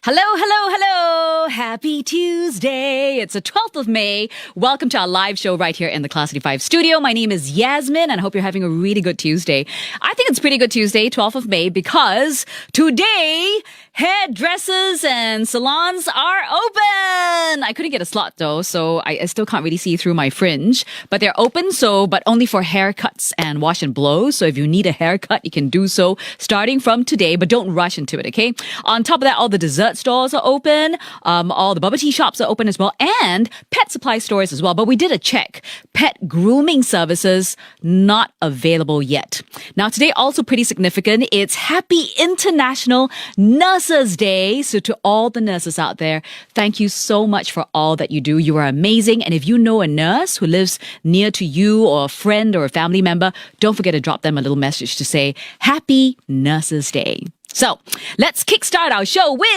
Hello, hello, hello. Happy Tuesday. It's the 12th of May. Welcome to our live show right here in the Class95 studio. My name is Yasmin and I hope you're having a really good Tuesday. I think it's pretty good Tuesday, 12th of May, because today hairdressers and salons are open. I couldn't get a slot though, so I still can't really see through my fringe. But they're open, but only for haircuts and wash and blows. So if you need a haircut, you can do so starting from today, but don't rush into it, okay? On top of that, all the dessert stores are open. All the bubble tea shops are open as well, and pet supply stores as well. But we did a check. Pet grooming services not available yet. Now today also pretty significant. It's Happy International Nurses Day. So to all the nurses out there, thank you so much for all that you do. You are amazing. And if you know a nurse who lives near to you or a friend or a family member, don't forget to drop them a little message to say Happy Nurses Day. So, let's kickstart our show with...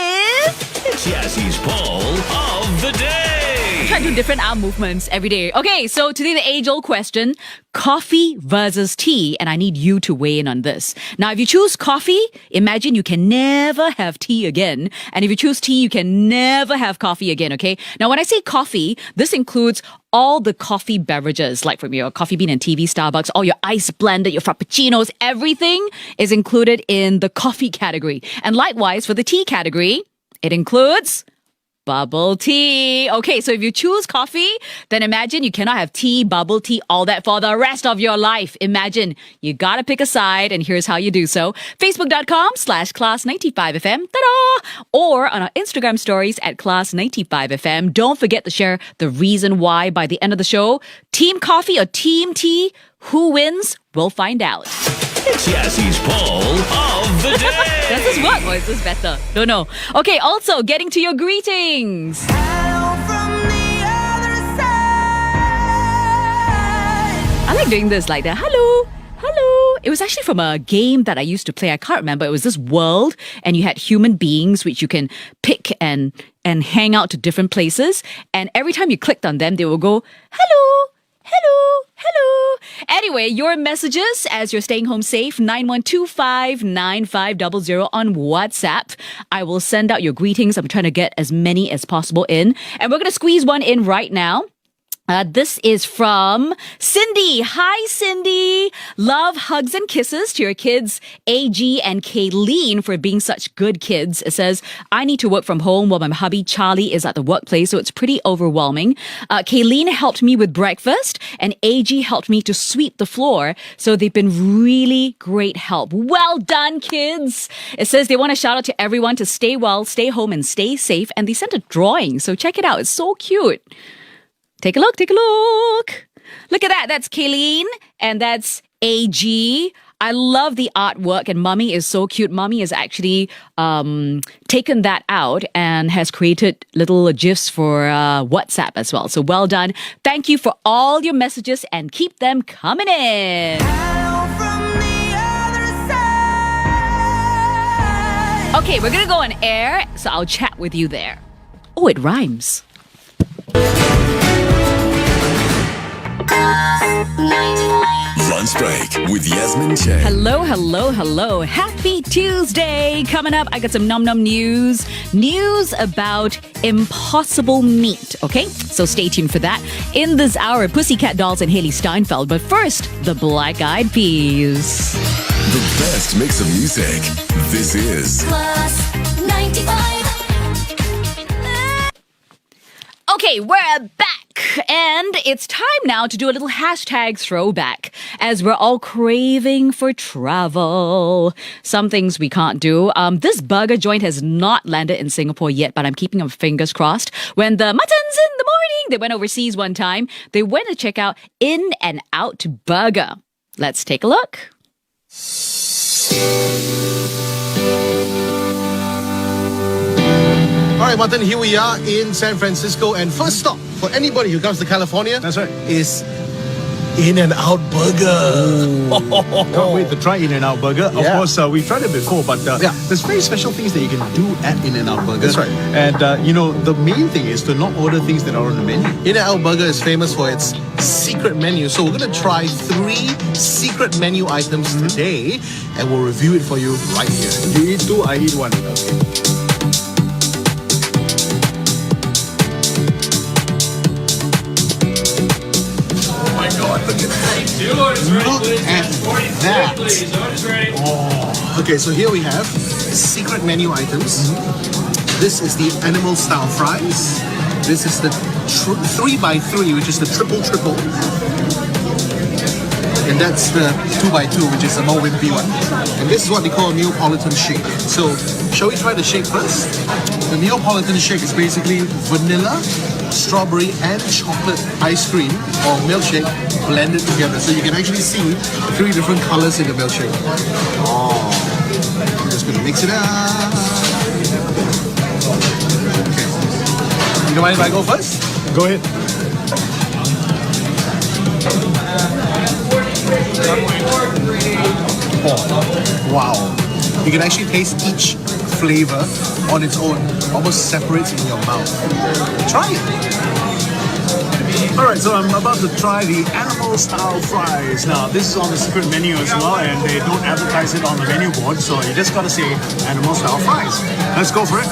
It's Yassie's poll of the day. I try to do different arm movements every day. Okay, so today the age-old question, coffee versus tea, and I need you to weigh in on this. Now, if you choose coffee, imagine you can never have tea again. And if you choose tea, you can never have coffee again, okay? Now, when I say coffee, this includes all the coffee beverages, like from your Coffee Bean and TV Starbucks, all your ice blended, your frappuccinos, everything is included in the coffee category. And likewise, for the tea category, it includes bubble tea. Okay, so if you choose coffee, then imagine you cannot have tea, bubble tea, all that for the rest of your life. Imagine you gotta pick a side, and here's how you do so. Facebook.com/Class95FM, ta-da! Or on our Instagram stories at Class95FM. Don't forget to share the reason why by the end of the show. Team coffee or team tea? Who wins? We'll find out. It's Yassie's poll of the day. Does this work or is this better? Don't know. Okay, also getting to your greetings. Hello from the other side. I like doing this like that. Hello. Hello. It was actually from a game that I used to play. I can't remember. It was this world and you had human beings which you can pick and hang out to different places. And every time you clicked on them, they will go, hello. Hello, hello. Anyway, your messages as you're staying home safe, 9125-9500 on WhatsApp. I will send out your greetings. I'm trying to get as many as possible in. And we're going to squeeze one in right now. This is from Cindy. Hi, Cindy. Love, hugs, and kisses to your kids, AG and Kayleen, for being such good kids. It says, I need to work from home while my hubby Charlie is at the workplace, so it's pretty overwhelming. Kayleen helped me with breakfast, and AG helped me to sweep the floor. So they've been really great help. Well done, kids. It says they want to shout out to everyone to stay well, stay home, and stay safe. And they sent a drawing, so check it out. It's so cute. Take a look, take a look. Look at that. That's Kayleen and that's AG. I love the artwork and Mummy is so cute. Mummy has actually taken that out and has created little GIFs for WhatsApp as well. So well done. Thank you for all your messages and keep them coming in. Hello from the other side. Okay, we're going to go on air, so I'll chat with you there. Oh, it rhymes. Lunch Break with Yasmin Chen. Hello, hello, hello. Happy Tuesday. Coming up, I got some nom-nom news. News about impossible meat, okay? So stay tuned for that. In this hour, Pussycat Dolls and Hailey Steinfeld. But first, the Black Eyed Peas. The best mix of music. This is Class 95. Okay, we're back. And it's time now to do a little hashtag throwback as we're all craving for travel. Some things we can't do. This burger joint has not landed in Singapore yet, but I'm keeping my fingers crossed. When the muttons in the morning, they went overseas one time. They went to check out InNOut Burger. Let's take a look. All right, Martin, here we are in San Francisco. And first stop for anybody who comes to California, That's right. is InNOut Burger. Can't wait to try InNOut Burger. Of Yeah. course, we've tried it before, but Yeah. there's very special things that you can do at InNOut Burger. That's right. And, the main thing is to not order things that are on the menu. InNOut Burger is famous for its secret menu. So we're going to try 3 secret menu items today, and we'll review it for you right here. You eat 2, I eat 1. Okay. Look at that. Oh. Okay, so here we have secret menu items. This is the animal style fries. This is the 3x3, which is the triple. And that's the 2x2, which is the more wimpy one. And this is what they call a Neapolitan shake. So, shall we try the shake first? The Neapolitan shake is basically vanilla, strawberry, and chocolate ice cream or milkshake blended together. So you can actually see 3 different colors in the milkshake. Oh, I'm just gonna mix it up. Okay. You don't mind if I go first? Go ahead. Oh, wow. You can actually taste each flavor on its own, almost separates in your mouth. Try it. Alright, so I'm about to try the animal style fries. Now, this is on the secret menu as well, and they don't advertise it on the menu board, so you just gotta say animal style fries. Let's go for it.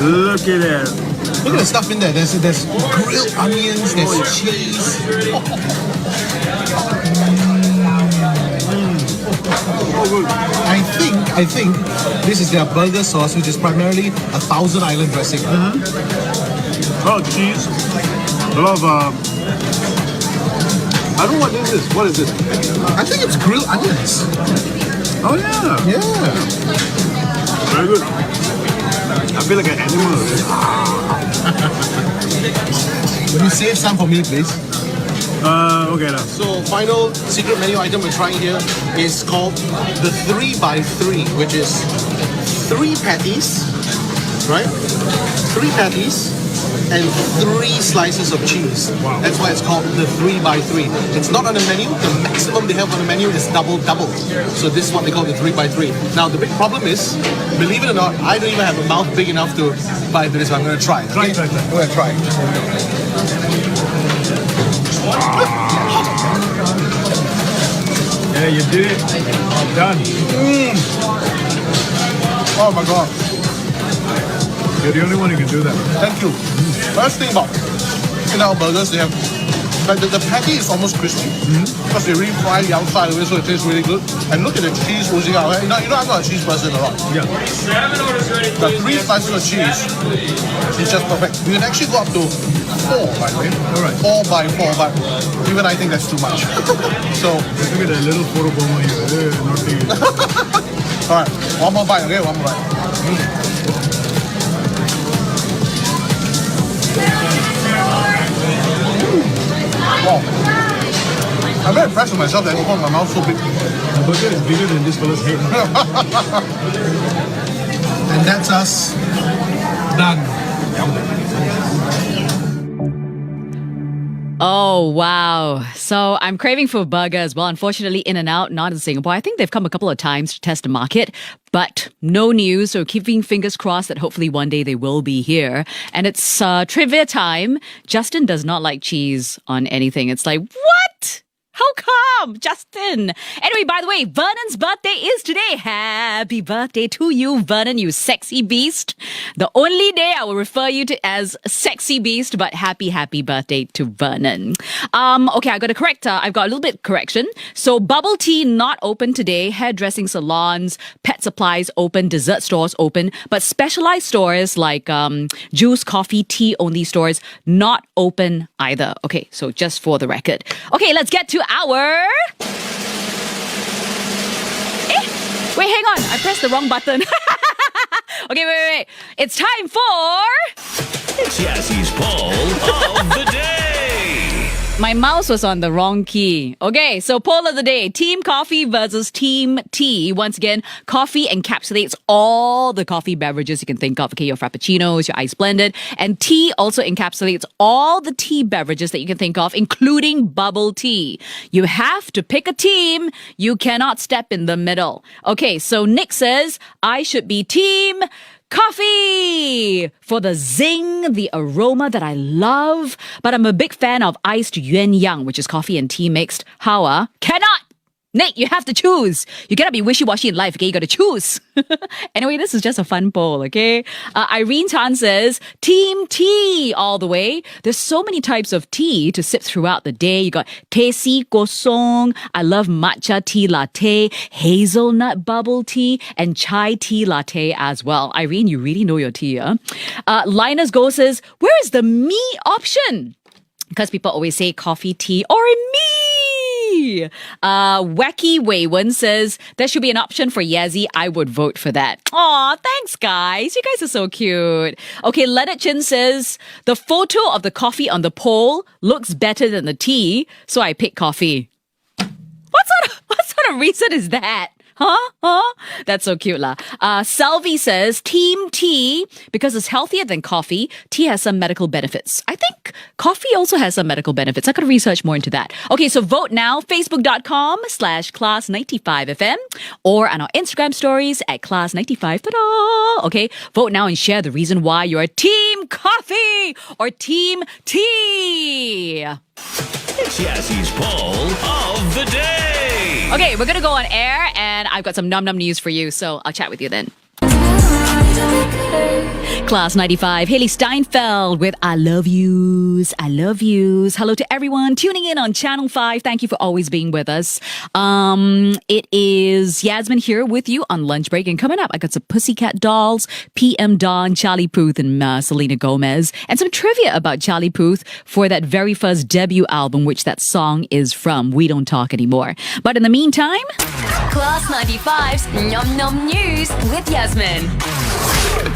Look at that. Look at the stuff in there. There's grilled onions, there's cheese. Oh, good. I think this is their burger sauce, which is primarily a Thousand Island dressing. Oh, cheese. A lot of, I don't know what this is. What is this? I think it's grilled onions. Oh, yeah. Yeah. Very good. I feel like an animal. Will you save some for me, please? Okay now. So, final secret menu item we're trying here is called the 3x3, which is 3 patties, right? 3 patties and 3 slices of cheese. Wow. That's why it's called the 3x3. It's not on the menu. The maximum they have on the menu is double. So this is what they call the 3x3. Now the big problem is, believe it or not, I don't even have a mouth big enough to bite this. So I'm going to try. Try. I'm going to try. Yeah, you did it. Well done. Oh my god. You're the only one who can do that. Thank you. First thing about InNOut burgers, they have like the patty is almost crispy because they really fry the outside of it, so it tastes really good. And look at the cheese oozing out. You know I'm not a cheese person a lot. Yeah. The 3 slices of cheese is just perfect. You can actually go up to 4, by the way. All right. 4x4, but even I think that's too much. So, Look at that little photo bomb here. Not the... all right, one more bite. Okay, one more bite. Wow. I'm very impressed with myself that I opened my mouth so big. The burger is bigger than this fellow's head. And that's us done. Oh, wow. So I'm craving for a burger as well. Unfortunately, InNOut, not in Singapore. I think they've come a couple of times to test the market, but no news. So keeping fingers crossed that hopefully one day they will be here. And it's trivia time. Justin does not like cheese on anything. It's like, what? How come, Justin? Anyway, by the way, Vernon's birthday is today. Happy birthday to you, Vernon, you sexy beast. The only day I will refer you to as sexy beast, but happy birthday to Vernon. Okay, I've got a little bit correction. So bubble tea not open today. Hairdressing salons, pet supplies open, dessert stores open, but specialized stores like juice, coffee, tea only stores not open either. Okay, so just for the record. Okay, let's get to our... Wait, hang on. I pressed the wrong button. Okay, wait. It's time for... Jazzy's poll of the day. My mouse was on the wrong key. Okay, so poll of the day. Team coffee versus team tea. Once again, coffee encapsulates all the coffee beverages you can think of. Okay, your frappuccinos, your ice blended. And tea also encapsulates all the tea beverages that you can think of, including bubble tea. You have to pick a team. You cannot step in the middle. Okay, so Nick says, I should be team... coffee for the zing, the aroma that I love. But I'm a big fan of iced yuan yang, which is coffee and tea mixed. Cannot. Nate, you have to choose. You cannot be wishy-washy in life, okay? You got to choose. Anyway, this is just a fun poll, okay? Irene Tan says, Team Tea all the way. There's so many types of tea to sip throughout the day. You got teh si kosong. I love matcha tea latte, hazelnut bubble tea, and chai tea latte as well. Irene, you really know your tea, huh? Linus Go says, where is the me option? Because people always say coffee, tea, or me. Wacky Waywan says, there should be an option for Yazzie. I would vote for that. Aw, thanks, guys. You guys are so cute. Okay, Leonard Chin says, the photo of the coffee on the poll looks better than the tea, so I pick coffee. What sort of reason is that? Huh? That's so cute lah. Salvi says, Team Tea, because it's healthier than coffee, tea has some medical benefits. I think coffee also has some medical benefits. I could research more into that. Okay, so vote now, facebook.com/Class95FM or on our Instagram stories at Class95. Ta-da! Okay, vote now and share the reason why you're Team Coffee or Team Tea. It's Yazzie's poll of the day. Okay, we're gonna go on air and I've got some num-num news for you, so I'll chat with you then. Class 95, Haley Steinfeld with I Love Yous. I Love Yous. Hello to everyone tuning in on Channel 5. Thank you for always being with us. It is Yasmin here with you on lunch break. And coming up, I got some Pussycat Dolls, PM Dawn, Charlie Puth, and Selena Gomez. And some trivia about Charlie Puth for that very first debut album, which that song is from. We Don't Talk Anymore. But in the meantime... Class 95's Nom Nom News with Yasmin.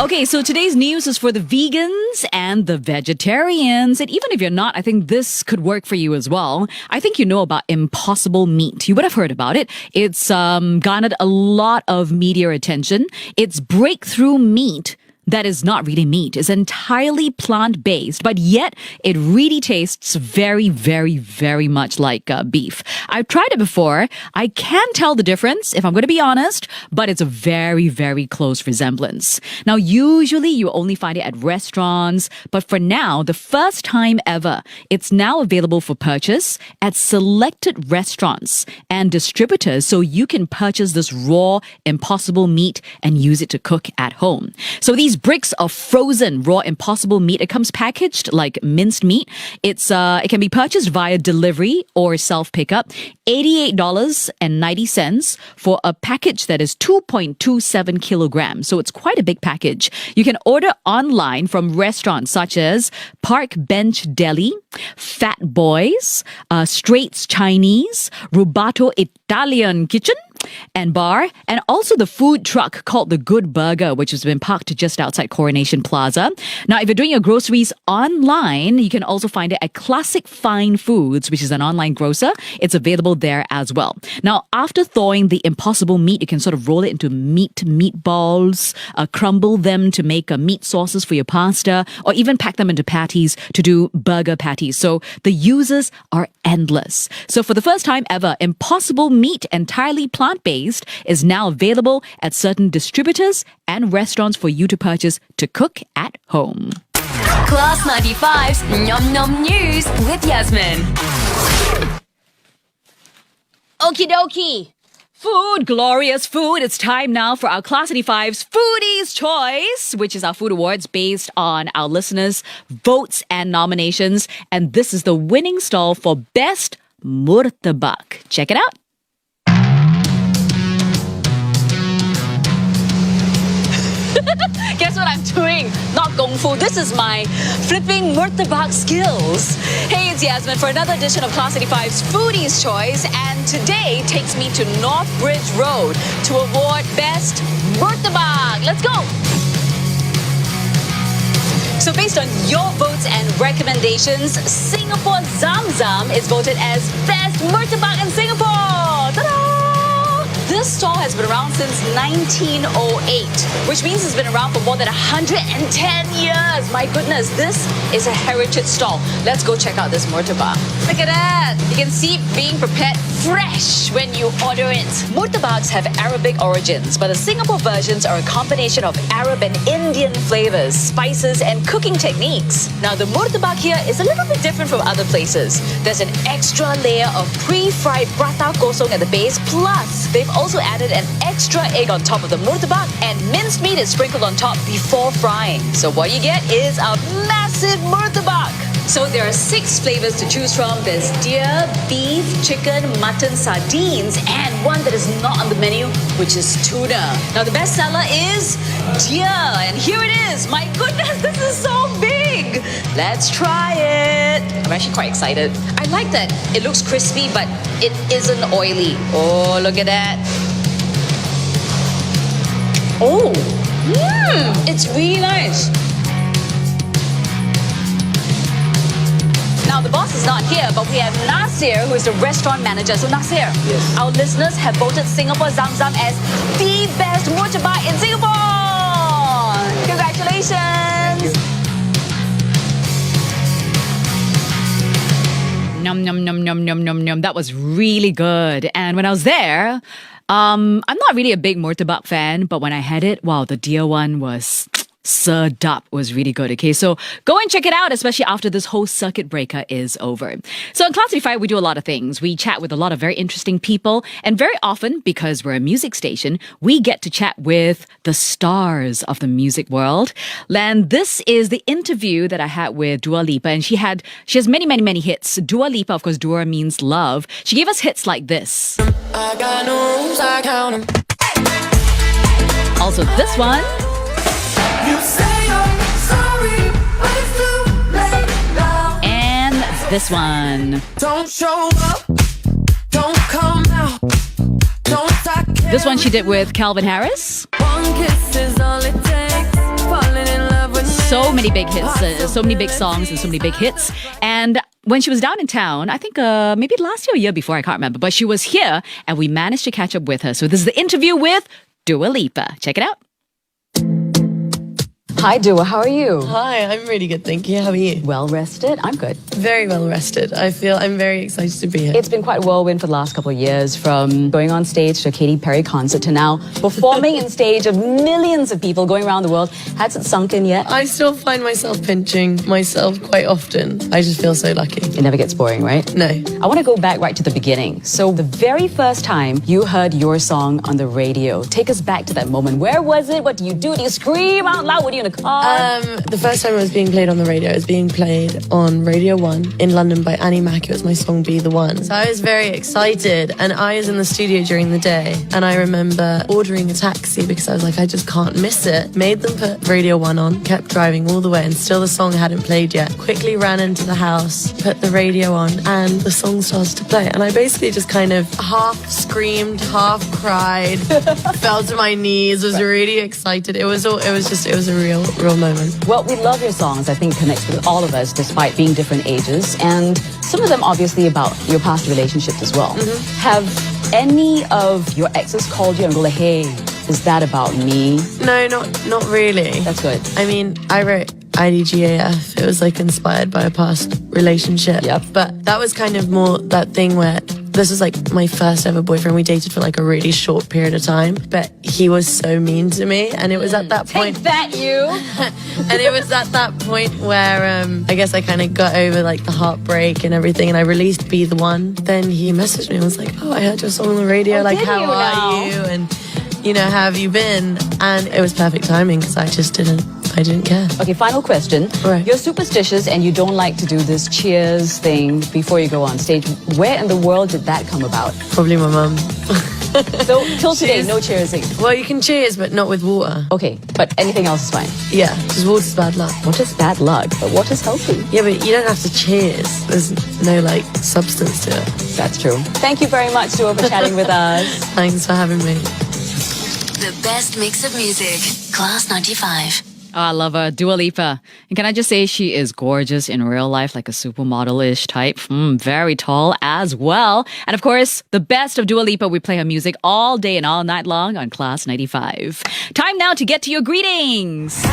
Okay, so today's news is for the vegans and the vegetarians. And even if you're not, I think this could work for you as well. I think you know about Impossible Meat. You would have heard about it. It's garnered a lot of media attention. It's breakthrough meat that is not really meat. It's entirely plant-based, but yet it really tastes very, very, very much like beef. I've tried it before. I can tell the difference, if I'm going to be honest, but it's a very, very close resemblance. Now, usually you only find it at restaurants, but for now, the first time ever, it's now available for purchase at selected restaurants and distributors, so you can purchase this raw Impossible Meat and use it to cook at home. So these bricks of frozen raw Impossible Meat, it comes packaged like minced meat. It can be purchased via delivery or self-pickup. $88.90 for a package that is 2.27 kilograms. So it's quite a big package. You can order online from restaurants such as Park Bench Deli, Fat Boys, Straits Chinese, Rubato Italian Kitchen and Bar, and also the food truck called The Good Burger, which has been parked just outside Coronation Plaza. Now, if you're doing your groceries online, you can also find it at Classic Fine Foods, which is an online grocer. It's available there as well. Now, after thawing the Impossible Meat, you can sort of roll it into meatballs, crumble them to make meat sauces for your pasta, or even pack them into patties to do burger patties. So the uses are endless. So for the first time ever, Impossible Meat, entirely plant-based, is now available at certain distributors and restaurants for you to purchase to cook at home. Class 95's Nom Nom News with Yasmin. Okie dokie. Food, glorious food. It's time now for our Class 95's Foodies Choice, which is our food awards based on our listeners' votes and nominations. And this is the winning stall for Best Murtabak. Check it out. Guess what I'm doing? Not Kung Fu. This is my flipping murtabak skills. Hey, it's Yasmin for another edition of Class 95's Foodies Choice. And today takes me to North Bridge Road to award Best Murtabak. Let's go. So based on your votes and recommendations, Singapore Zam Zam is voted as Best Murtabak in Singapore. Ta-da! This this stall has been around since 1908, which means it's been around for more than 110 years. My goodness, this is a heritage stall. Let's go check out this murtabak. Look at that. You can see it being prepared fresh when you order it. Murtabaks have Arabic origins, but the Singapore versions are a combination of Arab and Indian flavors, spices, and cooking techniques. Now, the murtabak here is a little bit different from other places. There's an extra layer of pre-fried prata kosong at the base, plus they've also added an extra egg on top of the murtabak, and minced meat is sprinkled on top before frying. So what you get is a massive murtabak. So there are 6 flavors to choose from. There's deer, beef, chicken, mutton, sardines, and one that is not on the menu, which is tuna. Now the best seller is deer, and here it is. My goodness, this is so big. Let's try it. I'm actually quite excited. I like that it looks crispy, but it isn't oily. Oh, look at that. Oh, it's really nice. Now, the boss is not here, but we have Nasir, who is the restaurant manager. So, Nasir, yes, our listeners have voted Singapore Zam Zam as the best murtabak in Singapore. Congratulations. Num, num, num, num, num, num, num. That was really good. And when I was there, I'm not really a big murtabak fan, but when I had it, wow, the deer one was sedap, was really good. Okay, so go and check it out, especially after this whole circuit breaker is over. So in Class95, we do a lot of things. We chat with a lot of very interesting people, and very often, because we're a music station, we get to chat with the stars of the music world. And this is the interview that I had with Dua Lipa, and she has many, many, many hits. Dua Lipa, of course, Dua means love. She gave us hits like this. I got no rules, I count 'em. Also this one. You say you're sorry, but it's too late now. And this one. Don't show up, don't come out, don't talk. This one she did with Calvin Harris. One kiss is all it takes. Falling in love with So many big hits, so many big songs and so many big hits. And when she was down in town, I think maybe last year or year before, I can't remember, but she was here and we managed to catch up with her. So this is the interview with Dua Lipa. Check it out. Hi, Dua. How are you? Hi, I'm really good, thank you. How are you? Well rested. I'm good. Very well rested. I'm very excited to be here. It's been quite a whirlwind for the last couple of years, from going on stage to a Katy Perry concert to now performing in stage of millions of people going around the world. Has it sunk in yet? I still find myself pinching myself quite often. I just feel so lucky. It never gets boring, right? No. I want to go back right to the beginning. So the very first time you heard your song on the radio, take us back to that moment. Where was it? What do you do? Do you scream out loud? Were you in a car? The first time it was being played on the radio, it was being played on Radio 1 in London by Annie Mac. It was my song Be The One. So I was very excited, and I was in the studio during the day, and I remember ordering a taxi because I was like, I just can't miss it. Made them put Radio 1 on, kept driving all the way, and still the song hadn't played yet. Quickly ran into the house, put the radio on, and the song started to play. And I basically just kind of half screamed, half cried, fell to my knees, was really excited. It was a real moment. Well, we love your songs. I think it connects with all of us despite being different ages, and some of them obviously about your past relationships as well. Mm-hmm. Have any of your exes called you and go like, hey, is that about me? No, not really. That's good. I mean, I wrote IDGAF. It was like inspired by a past relationship. Yep. But that was kind of more that thing where this was like my first ever boyfriend. We dated for like a really short period of time, but he was so mean to me, and it was at that point. Take that, you. And it was at that point where I guess I kind of got over like the heartbreak and everything, and I released Be The One. Then he messaged me and was like, oh, I heard your song on the radio. Like, how are you? And how have you been? And it was perfect timing because I didn't care. Okay, final question. Right. You're superstitious and you don't like to do this cheers thing before you go on stage. Where in the world did that come about? Probably my mum. So, till today, no cheersing. Well, you can cheers, but not with water. Okay, but anything else is fine. Yeah, because water's bad luck. What is bad luck? But what is healthy? Yeah, but you don't have to cheers. There's no, substance to it. That's true. Thank you very much, Dua, for chatting with us. Thanks for having me. The best mix of music. Class 95. Oh, I love her, Dua Lipa. And can I just say she is gorgeous in real life, like a supermodel-ish type. Very tall as well. And of course, the best of Dua Lipa, we play her music all day and all night long on Class 95. Time now to get to your greetings.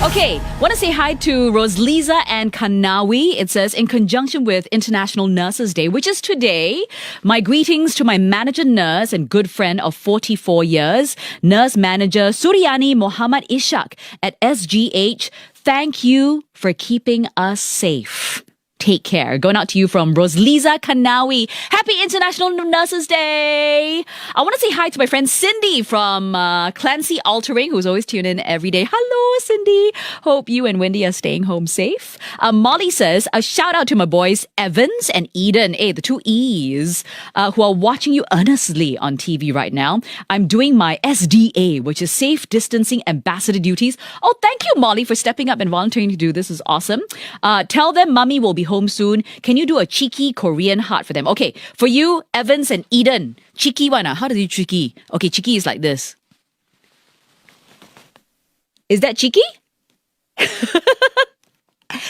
Okay, want to say hi to Rosliza and Kanawi. It says, in conjunction with International Nurses Day, which is today, my greetings to my manager nurse and good friend of 44 years, nurse manager Suryani Muhammad Ishak at SGH. Thank you for keeping us safe. Take care. Going out to you from Rosliza Kanawi. Happy International Nurses Day. I want to say hi to my friend Cindy from Clancy Altering, who's always tuned in every day. Hello, Cindy. Hope you and Wendy are staying home safe. Molly says, a shout out to my boys Evans and Eden, the two E's, who are watching you earnestly on TV right now. I'm doing my SDA, which is Safe Distancing Ambassador duties. Oh, thank you, Molly, for stepping up and volunteering to do this. Is awesome. Tell them Mummy will be home soon. Can you do a cheeky Korean heart for them? Okay, for you, Evans and Eden. Cheeky one. How do you cheeky? Okay, cheeky is like this. Is that cheeky?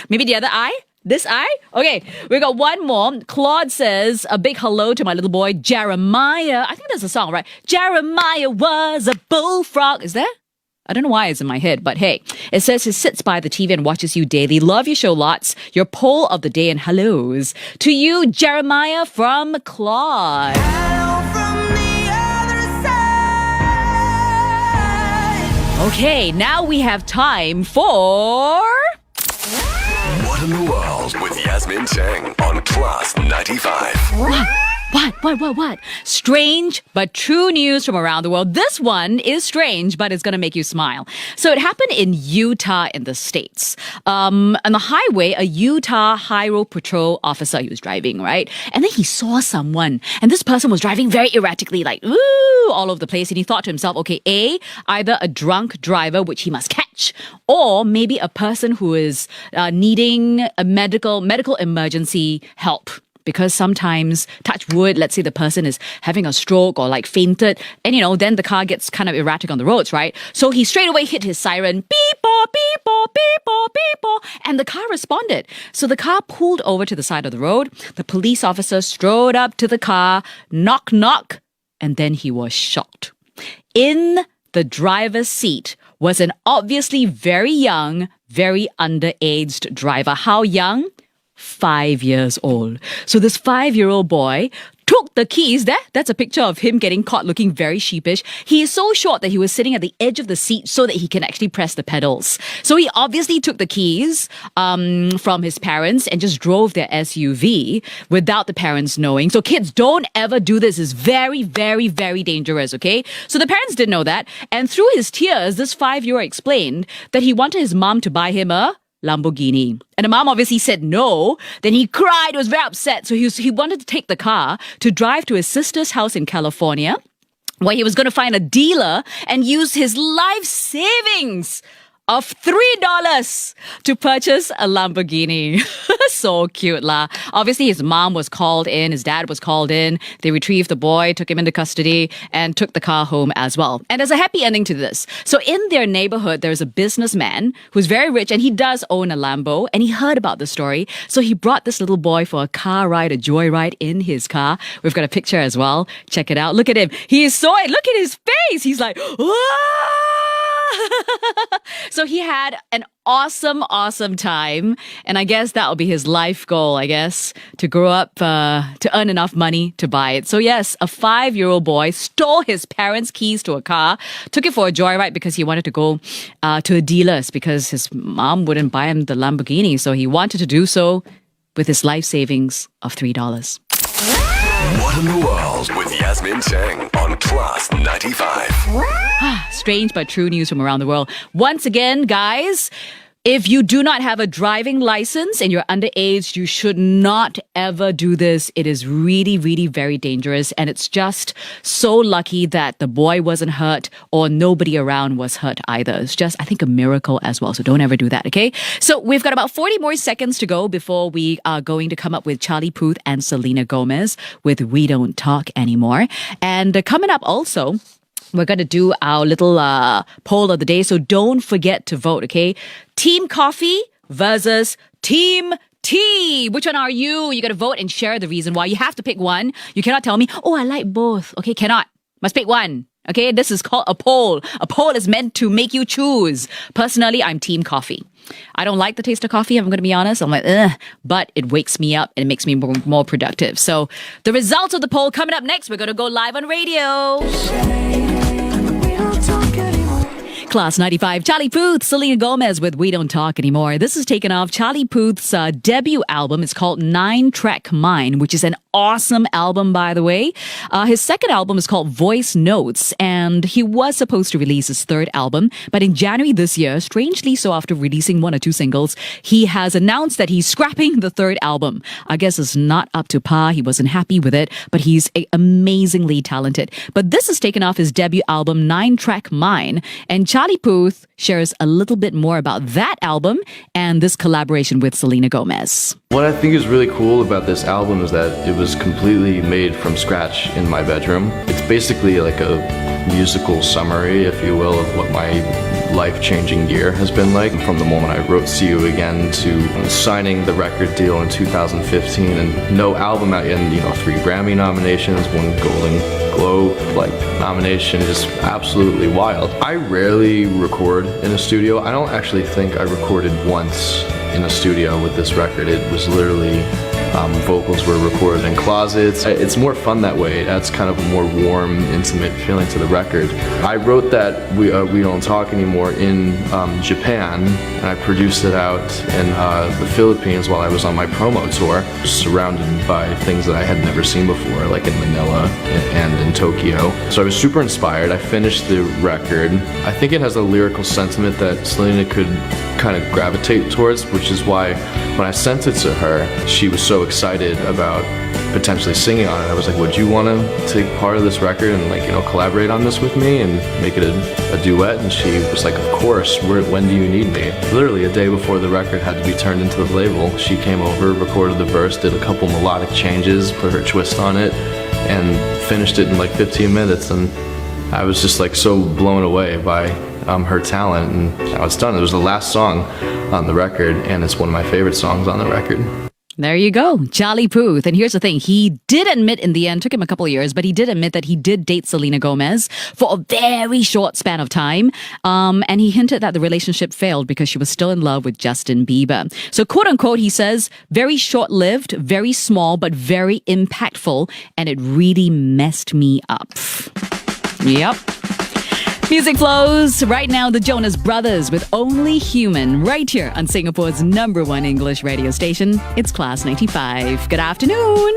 Maybe the other eye? This eye? Okay, we got one more. Claude says, a big hello to my little boy, Jeremiah. I think that's a song, right? Jeremiah was a bullfrog. Is there? I don't know why it's in my head, but hey, it says he sits by the TV and watches you daily. Love your show lots. Your poll of the day and hellos. To you, Jeremiah from Claude. Okay, now we have time for... What in the World with Yasmin Cheng on Class 95. What? Strange but true news from around the world. This one is strange, but it's going to make you smile. So it happened in Utah in the States. On the highway, a Utah High Road Patrol officer, he was driving, right? And then he saw someone. And this person was driving very erratically, like, ooh, all over the place. And he thought to himself, okay, either a drunk driver, which he must catch, or maybe a person who is needing a medical emergency help. Because sometimes, touch wood, let's say the person is having a stroke or like fainted, and then the car gets kind of erratic on the roads, right? So he straight away hit his siren, beep-paw, beep-paw, beep-paw, beep-paw, and the car responded. So the car pulled over to the side of the road. The police officer strode up to the car, knock, knock, and then he was shot. In the driver's seat was an obviously very young, very underaged driver. How young? 5 years old. So this 5-year-old boy took the keys. That's a picture of him getting caught looking very sheepish. He is so short that he was sitting at the edge of the seat so that he can actually press the pedals. So he obviously took the keys from his parents and just drove their SUV without the parents knowing. So kids, don't ever do this. It's very, very, very dangerous, okay? So the parents didn't know that. And through his tears, this 5-year-old explained that he wanted his mom to buy him a Lamborghini. And the mom obviously said no. Then he cried, was very upset. So he wanted to take the car to drive to his sister's house in California, where he was going to find a dealer and use his life savings of $3 to purchase a Lamborghini. So cute lah. Obviously, his mom was called in, his dad was called in. They retrieved the boy, took him into custody, and took the car home as well. And there's a happy ending to this. So in their neighborhood, there's a businessman who's very rich, and he does own a Lambo, and he heard about the story. So he brought this little boy for a car ride, a joyride in his car. We've got a picture as well. Check it out. Look at him. He is so, look at his face. He's like, whoa! So he had an awesome time, and I guess that will be his life goal, I guess, to grow up, to earn enough money to buy it. So yes, a 5-year-old boy stole his parents' keys to a car, took it for a joyride because he wanted to go to a dealer's because his mom wouldn't buy him the Lamborghini, so he wanted to do so with his life savings of $3. What in the World with Yasmin Cheng on Class 95. Strange but true news from around the world. Once again, guys, If you do not have a driving license and you're underage, you should not ever do this. It is really, really very dangerous. And it's just so lucky that the boy wasn't hurt or nobody around was hurt either. It's just, I think, a miracle as well. So don't ever do that, okay? So we've got about 40 more seconds to go before we are going to come up with Charlie Puth and Selena Gomez with We Don't Talk Anymore. And coming up also, we're going to do our little poll of the day. So don't forget to vote, okay? Team Coffee versus Team Tea. Which one are you? You got to vote and share the reason why. You have to pick one. You cannot tell me, oh, I like both. Okay, cannot. Must pick one. Okay, this is called a poll. A poll is meant to make you choose. Personally, I'm Team Coffee. I don't like the taste of coffee, I'm going to be honest. I'm like, ugh, but it wakes me up and it makes me more productive. So the results of the poll coming up next. We're going to go live on radio. Class 95, Charlie Puth, Selena Gomez with We Don't Talk Anymore. This is taken off Charlie Puth's debut album. It's called 9-Track Mind, which is an awesome album, by the way. His second album is called Voice Notes, and he was supposed to release his third album. But in January this year, strangely so, after releasing 1 or 2 singles, he has announced that he's scrapping the third album. I guess it's not up to par. He wasn't happy with it, but he's amazingly talented. But this is taken off his debut album, 9-Track Mind, and Charlie Puth shares a little bit more about that album and this collaboration with Selena Gomez. What I think is really cool about this album is that it was completely made from scratch in my bedroom. It's basically like a musical summary, if you will, of what my life-changing year has been like. From the moment I wrote See You Again to signing the record deal in 2015 and no album out yet, and 3 Grammy nominations, 1 Golden Globe nomination, is absolutely wild. I rarely record in a studio. I don't actually think I recorded once in a studio with this record. It was literally vocals were recorded in closets. It's more fun that way. It adds kind of a more warm, intimate feeling to the record. I wrote that We Don't Talk Anymore in Japan, and I produced it out in the Philippines while I was on my promo tour, surrounded by things that I had never seen before, like in Manila and in Tokyo. So I was super inspired. I finished the record. I think it has a lyrical sentiment that Selena could kind of gravitate towards, which is why when I sent it to her, she was so excited about potentially singing on it. I was like, would you want to take part of this record and collaborate on this with me and make it a duet? And she was like, of course, when do you need me? Literally a day before the record had to be turned into the label, she came over, recorded the verse, did a couple melodic changes, put her twist on it, and finished it in 15 minutes. And I was just so blown away by her talent, and now it's done. It was the last song on the record, and it's one of my favorite songs on the record. There you go, Charlie Puth. And here's the thing. He did admit in the end, took him a couple of years, but he did admit that he did date Selena Gomez for a very short span of time. And he hinted that the relationship failed because she was still in love with Justin Bieber. So quote unquote, he says, very short-lived, very small, but very impactful. And it really messed me up. Yep. Music flows. Right now, the Jonas Brothers with Only Human right here on Singapore's #1 English radio station. It's Class 95. Good afternoon.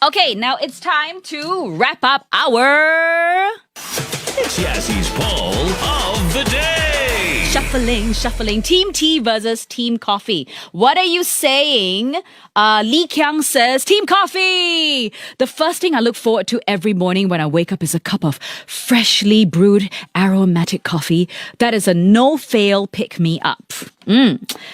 Okay, now it's time to wrap up our... It's Yassie's poll of the day. Shuffling. Team Tea versus Team Coffee. What are you saying? Lee Kyung says, Team Coffee! The first thing I look forward to every morning when I wake up is a cup of freshly brewed aromatic coffee. That is a no-fail pick-me-up.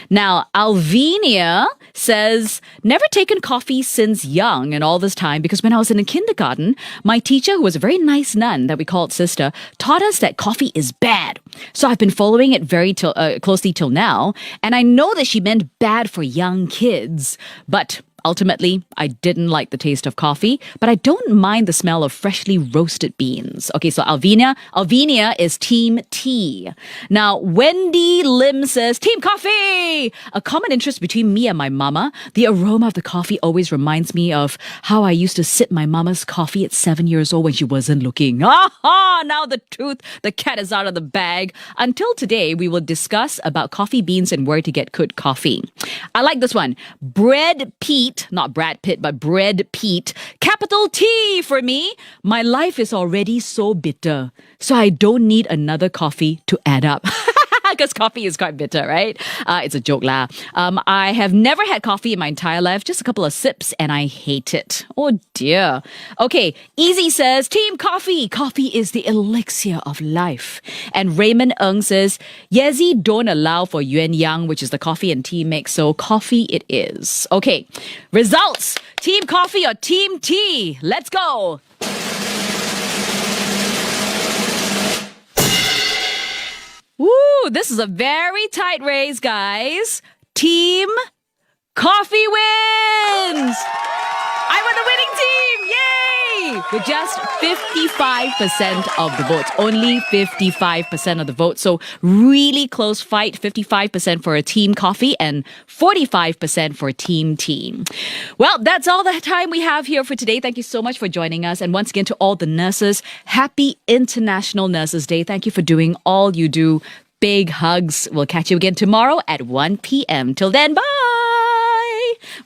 Now, Alvinia says, never taken coffee since young and all this time because when I was in the kindergarten, my teacher, who was a very nice nun that we called sister, taught us that coffee is bad. So I've been following it very closely till now, and I know that she meant bad for young kids, but ultimately, I didn't like the taste of coffee, but I don't mind the smell of freshly roasted beans. Okay, so Alvinia is Team Tea. Now, Wendy Lim says, Team Coffee! A common interest between me and my mama. The aroma of the coffee always reminds me of how I used to sip my mama's coffee at 7 years old when she wasn't looking. Aha! Now the truth, the cat is out of the bag. Until today, we will discuss about coffee beans and where to get good coffee. I like this one. Bread Pete Pete, not Brad Pitt, but Bread Pete. Capital T for me. My life is already so bitter, so I don't need another coffee to add up. Because coffee is quite bitter, right? It's a joke lah. I have never had coffee in my entire life, just a couple of sips, and I hate it. Oh dear. Okay, Easy says, Team Coffee. Coffee is the elixir of life. And Raymond Ng says, Yezi don't allow for yuan yang, which is the coffee and tea mix, so coffee it is. Okay, results. Team Coffee or Team Tea? Let's go. Woo, this is a very tight race, guys. Team Coffee wins! I'm on the winning team! Yay! With just 55% of the votes. Only 55% of the votes. So really close fight. 55% for a Team Coffee and 45% for Team Tea. Well, that's all the time we have here for today. Thank you so much for joining us. And once again, to all the nurses, happy International Nurses Day. Thank you for doing all you do. Big hugs. We'll catch you again tomorrow at 1 p.m. Till then, bye!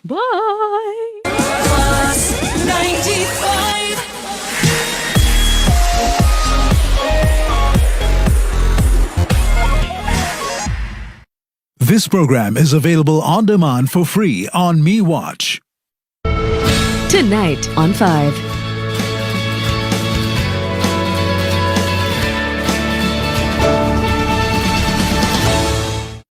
Bye! Class 95. This program is available on demand for free on MeWatch. Tonight on 5.